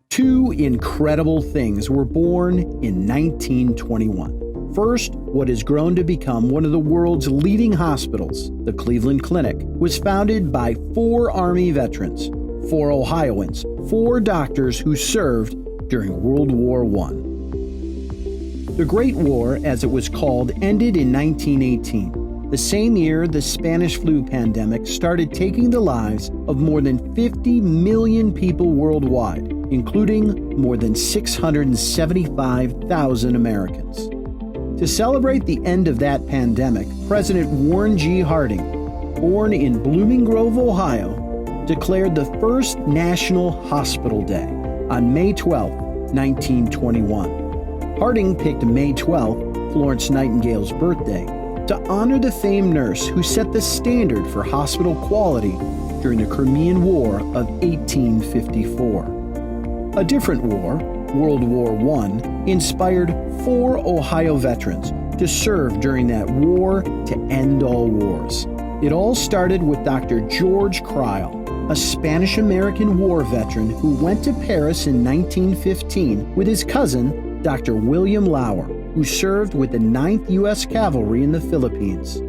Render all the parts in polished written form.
Two incredible things were born in 1921. First, what has grown to become one of the world's leading hospitals, the Cleveland Clinic, was founded by 4 Army veterans, 4 Ohioans, 4 doctors who served during World War I. The Great War, as it was called, ended in 1918. The same year, the Spanish flu pandemic started taking the lives of more than 50 million people worldwide, including more than 675,000 Americans. To celebrate the end of that pandemic, President Warren G. Harding, born in Blooming Grove, Ohio, declared the first National Hospital Day on May 12, 1921. Harding picked May 12, Florence Nightingale's birthday, to honor the famed nurse who set the standard for hospital quality during the Crimean War of 1854. A different war, World War I, inspired 4 Ohio veterans to serve during that war to end all wars. It all started with Dr. George Crile, a Spanish-American war veteran who went to Paris in 1915 with his cousin, Dr. William Lauer, who served with the 9th U.S. Cavalry in the Philippines,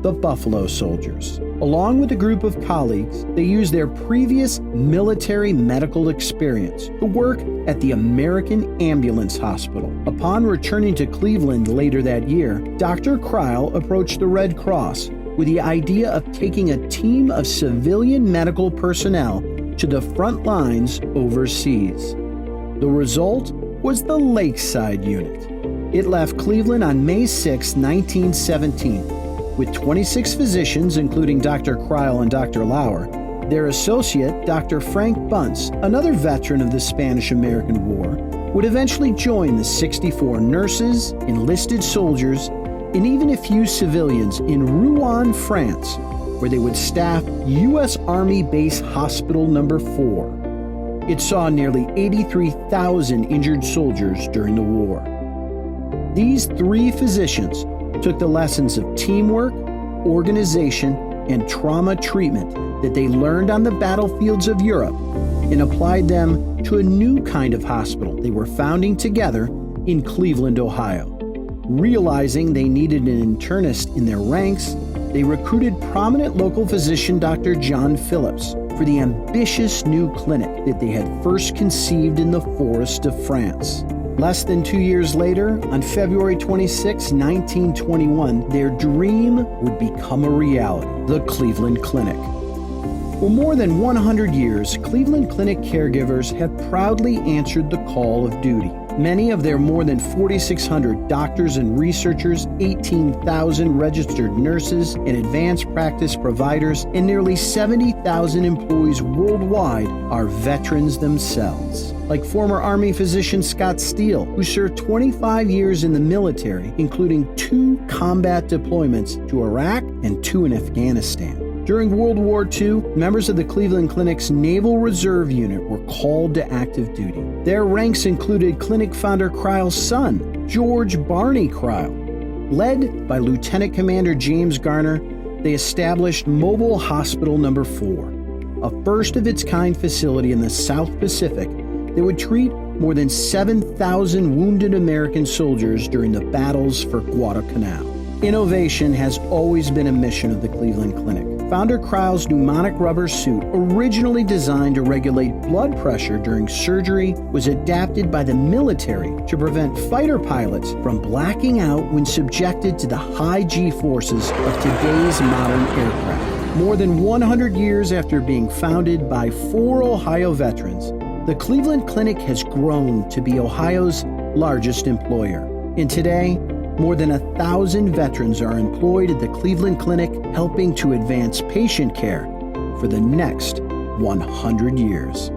the Buffalo Soldiers. Along with a group of colleagues, they used their previous military medical experience to work at the American Ambulance Hospital. Upon returning to Cleveland later that year, Dr. Crile approached the Red Cross with the idea of taking a team of civilian medical personnel to the front lines overseas. The result was the Lakeside Unit. It left Cleveland on May 6, 1917, with 26 physicians, including Dr. Crile and Dr. Lauer. Their associate, Dr. Frank Bunce, another veteran of the Spanish-American War, would eventually join the 64 nurses, enlisted soldiers, and even a few civilians in Rouen, France, where they would staff U.S. Army Base Hospital No. 4. It saw nearly 83,000 injured soldiers during the war. These 3 physicians took the lessons of teamwork, organization, and trauma treatment that they learned on the battlefields of Europe and applied them to a new kind of hospital they were founding together in Cleveland, Ohio. Realizing they needed an internist in their ranks, they recruited prominent local physician Dr. John Phillips for the ambitious new clinic that they had first conceived in the forest of France. Less than 2 years later, on February 26, 1921, their dream would become a reality, the Cleveland Clinic. For more than 100 years, Cleveland Clinic caregivers have proudly answered the call of duty. Many of their more than 4,600 doctors and researchers, 18,000 registered nurses and advanced practice providers, and nearly 70,000 employees worldwide are veterans themselves. Like former Army physician Scott Steele, who served 25 years in the military, including 2 combat deployments to Iraq and 2 in Afghanistan. During World War II, members of the Cleveland Clinic's Naval Reserve Unit were called to active duty. Their ranks included clinic founder Crile's son, George Barney Crile. Led by Lieutenant Commander James Garner, they established Mobile Hospital No. 4, a first-of-its-kind facility in the South Pacific that would treat more than 7,000 wounded American soldiers during the battles for Guadalcanal. Innovation has always been a mission of the Cleveland Clinic. Founder Crile's pneumonic rubber suit, originally designed to regulate blood pressure during surgery, was adapted by the military to prevent fighter pilots from blacking out when subjected to the high G-forces of today's modern aircraft. More than 100 years after being founded by 4 Ohio veterans, the Cleveland Clinic has grown to be Ohio's largest employer. And today, more than 1,000 veterans are employed at the Cleveland Clinic, helping to advance patient care for the next 100 years.